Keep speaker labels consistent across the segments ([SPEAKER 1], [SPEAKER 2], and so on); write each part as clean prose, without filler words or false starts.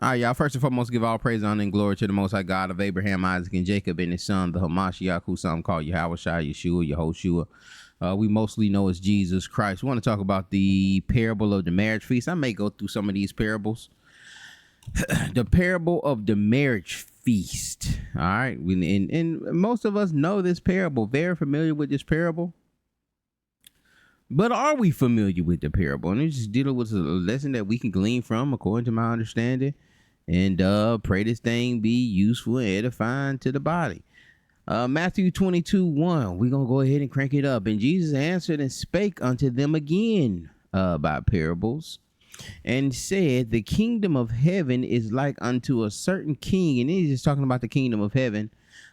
[SPEAKER 1] All right, y'all. First and foremost, give all praise, honor, and glory to the Most High God of Abraham, Isaac, and Jacob, and his son, the Hamashiach, who some call Yahweh Shai, Yeshua, Yehoshua. We mostly know as Jesus Christ. We want to talk about the parable of the marriage feast. I may go through some of these parables. The parable of the marriage feast. All right. And most of us know this parable, very familiar with this parable. But are we familiar with the parable? And it's just dealing with a lesson that we can glean from, according to my understanding. And pray this thing be useful and edifying to the body. Matthew 22:1. We're going to go ahead and crank it up. And Jesus answered and spake unto them again by parables, and said, the kingdom of heaven is like unto a certain king. And he's just talking about the kingdom of heaven,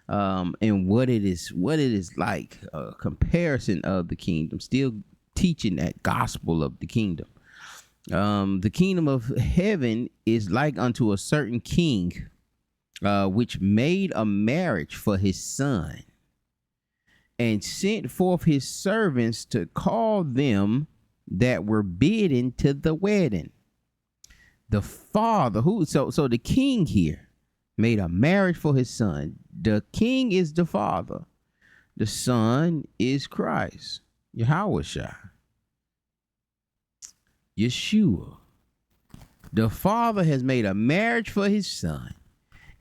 [SPEAKER 1] and what it is like, a comparison of the kingdom, still teaching that gospel of the kingdom. The kingdom of heaven is like unto a certain king, which made a marriage for his son, and sent forth his servants to call them that were bidden to the wedding. The father, so the king here made a marriage for his son. The king is the father. The son is Christ, Yahweh Shai, Yeshua. The father has made a marriage for his son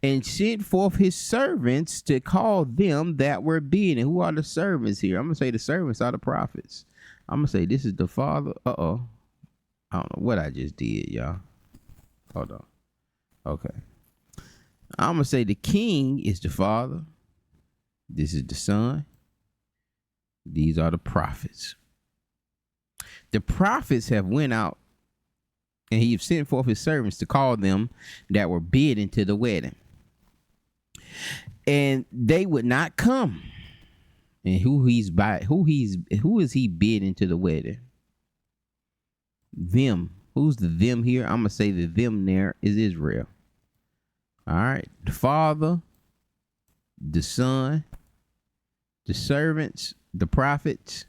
[SPEAKER 1] and sent forth his servants to call them that were bidden. Who are the servants here? I'm going to say the servants are the prophets. I'm going to say this is the father. I don't know what I just did, y'all. Hold on. Okay. I'm going to say the king is the father. This is the son. These are the prophets. The prophets have went out, and he sent forth his servants to call them that were bidden to the wedding. And they would not come. And who is he bidding to the wedding? Them. Who's the them here? I'm gonna say the them there is Israel. All right. The father, the son, the servants, the prophets.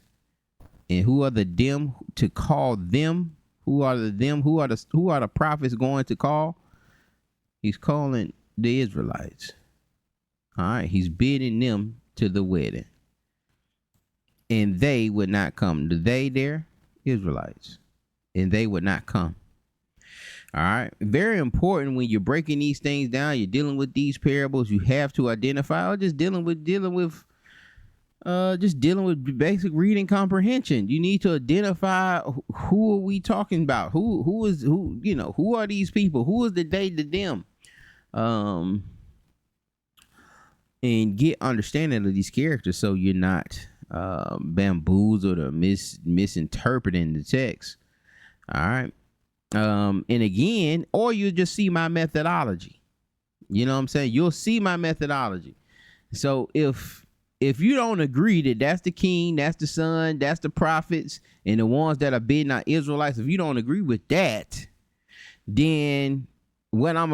[SPEAKER 1] And who are the them to call them? Who are the them? Who are the prophets going to call? He's calling the Israelites. All right, he's bidding them to the wedding. And they would not come. The they there, Israelites. And they would not come. All right. Very important when you're breaking these things down, you're dealing with these parables, you have to identify, or just dealing with basic reading comprehension. You need to identify who are we talking about? Who are these people? Who is the they to them? And get understanding of these characters so you're not bamboozled or misinterpreting the text. All right. And again, or you just see my methodology. You know what I'm saying? You'll see my methodology. So if you don't agree that that's the king, that's the son, that's the prophets, and the ones that are bidding are Israelites, if you don't agree with that, then what I'm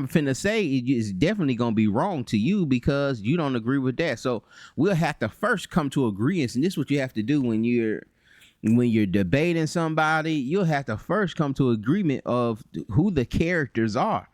[SPEAKER 1] finna say is definitely gonna be wrong to you because you don't agree with that. So we'll have to first come to agreement, and this is what you have to do when you're debating somebody. You'll have to first come to agreement of who the characters are.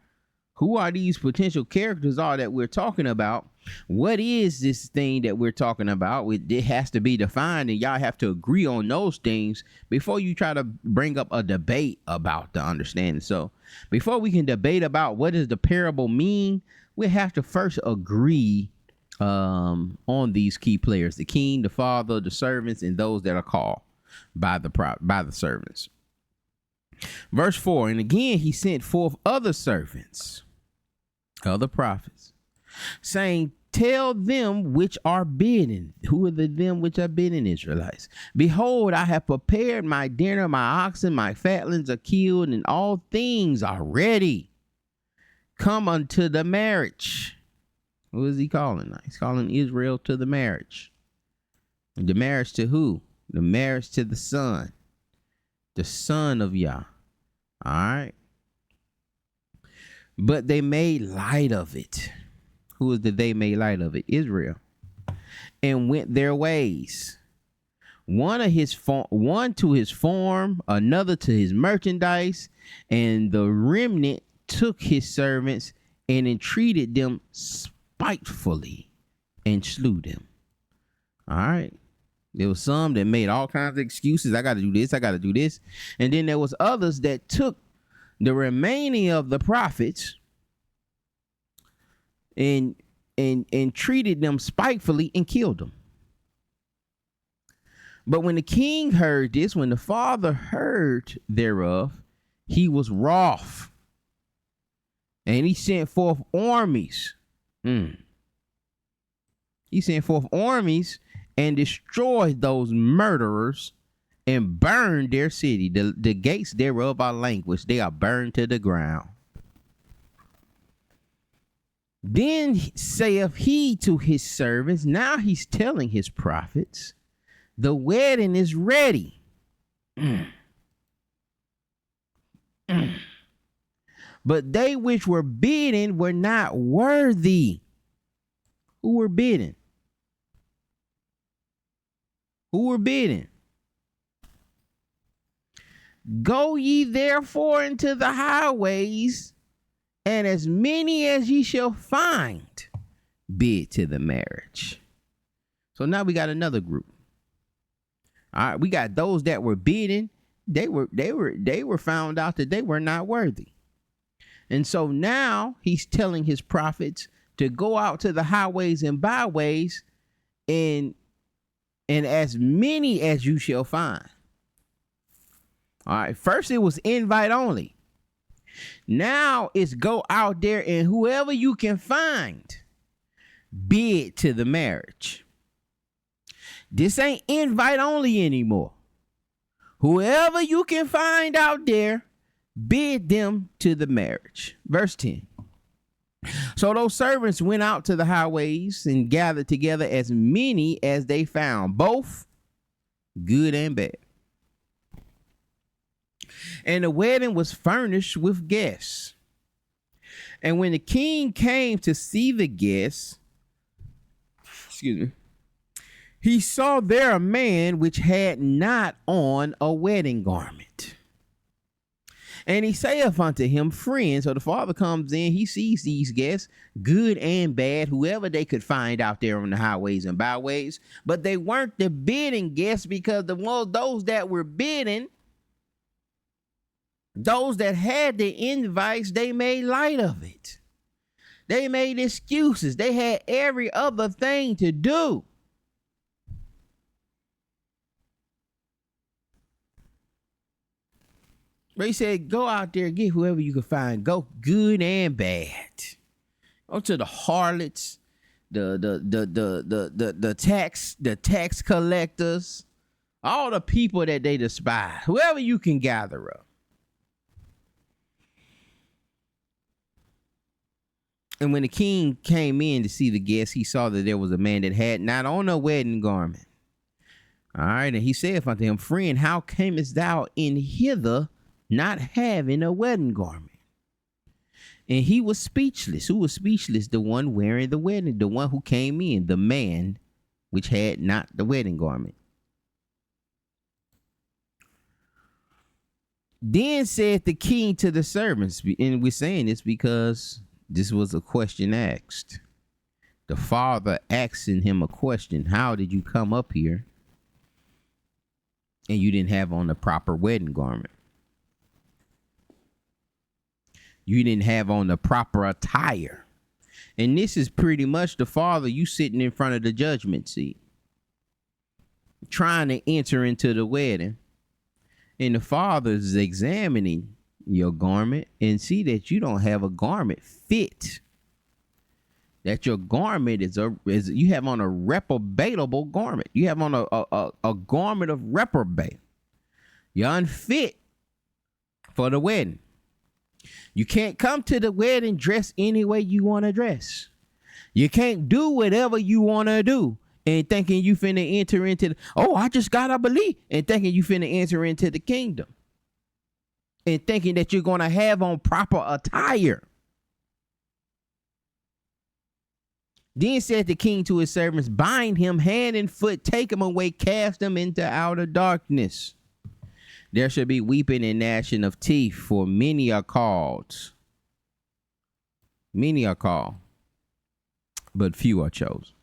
[SPEAKER 1] Who are these potential characters are that we're talking about? What is this thing that we're talking about? It has to be defined, and y'all have to agree on those things before you try to bring up a debate about the understanding. So before we can debate about what does the parable mean, we have to first agree on these key players: the king, the father, the servants, and those that are called by the servants. Verse 4, and again he sent forth other servants, other prophets, saying, tell them which are bidden. Who are the them which are bidden? Israelites. Behold, I have prepared my dinner, my oxen, my fatlings are killed, and all things are ready. Come unto the marriage. Who is he calling now? He's calling Israel to the marriage. The marriage to who? The marriage to the son. The son of Yah. All right. But they made light of it. Who is the they made light of it? Israel. And went their ways. One to his farm, another to his merchandise, and the remnant took his servants and entreated them spitefully and slew them. All right. There was some that made all kinds of excuses. I got to do this. I got to do this. And then there was others that took the remaining of the prophets and treated them spitefully and killed them. But when the king heard this, when the father heard thereof, he was wroth, and he sent forth armies. He sent forth armies and destroyed those murderers and burned their city. The gates thereof are languished. They are burned to the ground. Then saith he to his servants, now he's telling his prophets, the wedding is ready. But they which were bidden were not worthy. Who were bidden? Who were bidden? Go ye therefore into the highways, and as many as ye shall find, bid to the marriage. So now we got another group. All right, we got those that were bidding. They were found out that they were not worthy. And so now he's telling his prophets to go out to the highways and byways and as many as you shall find. All right, first it was invite only. Now it's go out there and whoever you can find, bid to the marriage. This ain't invite only anymore. Whoever you can find out there, bid them to the marriage. Verse 10. So those servants went out to the highways and gathered together as many as they found, both good and bad. And the wedding was furnished with guests. And when the king came to see the guests, he saw there a man which had not on a wedding garment. And he saith unto him, friend. So the father comes in, he sees these guests, good and bad, whoever they could find out there on the highways and byways. But they weren't the bidding guests, because those that were bidding, those that had the invites, they made light of it. They made excuses. They had every other thing to do. But he said, go out there, get whoever you can find. Go good and bad. Go to the harlots, the tax collectors, all the people that they despise. Whoever you can gather up. And when the king came in to see the guests, he saw that there was a man that had not on a wedding garment. All right, and he said unto him, friend, how camest thou in hither not having a wedding garment? And he was speechless. Who was speechless? The one wearing the wedding, the one who came in, the man which had not the wedding garment. Then said the king to the servants, and we're saying this because this was a question asked. The father asking him a question. How did you come up here and you didn't have on the proper wedding garment? You didn't have on the proper attire. And this is pretty much the father, you sitting in front of the judgment seat, trying to enter into the wedding. And the father is examining your garment and see that you don't have a garment fit. That your garment is you have on a reprobatable garment. You have on a garment of reprobate. You're unfit for the wedding. You can't come to the wedding dressed any way you want to dress. You can't do whatever you want to do and thinking you finna enter into I just gotta believe, and thinking you finna enter into the kingdom and thinking that you're going to have on proper attire. Then said the king to his servants, bind him hand and foot, take him away, cast him into outer darkness. There shall be weeping and gnashing of teeth, for many are called, Many are called, but few are chosen.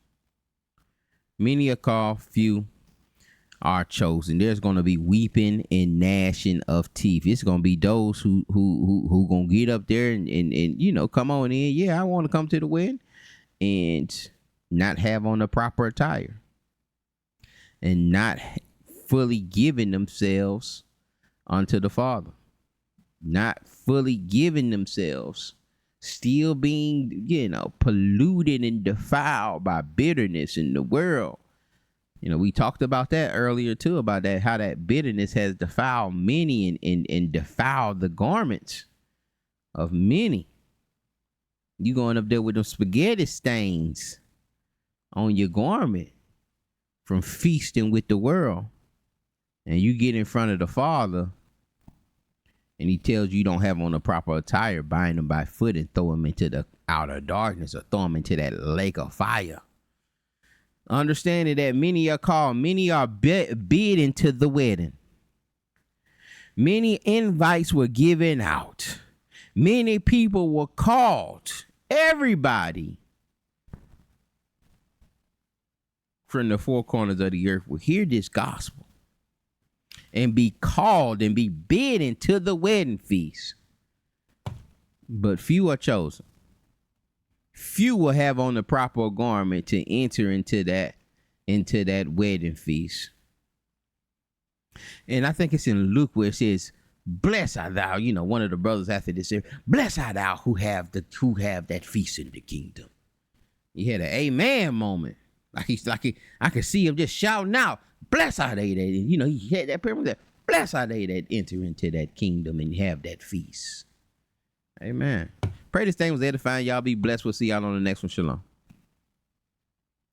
[SPEAKER 1] Many are called, few are chosen. There's going to be weeping and gnashing of teeth. It's going to be those who going to get up there and come on in. Yeah, I want to come to the wedding, and not have on the proper attire, and not fully giving themselves unto the Father, not fully giving themselves, still being, polluted and defiled by bitterness in the world. We talked about that earlier too, about that, how that bitterness has defiled many and defiled the garments of many. You going up there with them spaghetti stains on your garment from feasting with the world, and you get in front of the Father, and he tells you don't have on the proper attire, bind them by foot and throw them into the outer darkness, or throw them into that lake of fire. Understanding that many are called, many are bid into the wedding. Many invites were given out. Many people were called. Everybody from the four corners of the earth will hear this gospel and be called and be bid into the wedding feast. But few are chosen. Few will have on the proper garment to enter into that wedding feast. And I think it's in Luke where it says, "Blessed art thou." One of the brothers after this said, "Blessed art thou who have that feast in the kingdom." He had an amen moment. I could see him just shouting out, "Blessed are they that," he had that prayer that, "Blessed are they that enter into that kingdom and have that feast." Amen. Pray this thing was edifying. Y'all be blessed. We'll see y'all on the next one. Shalom.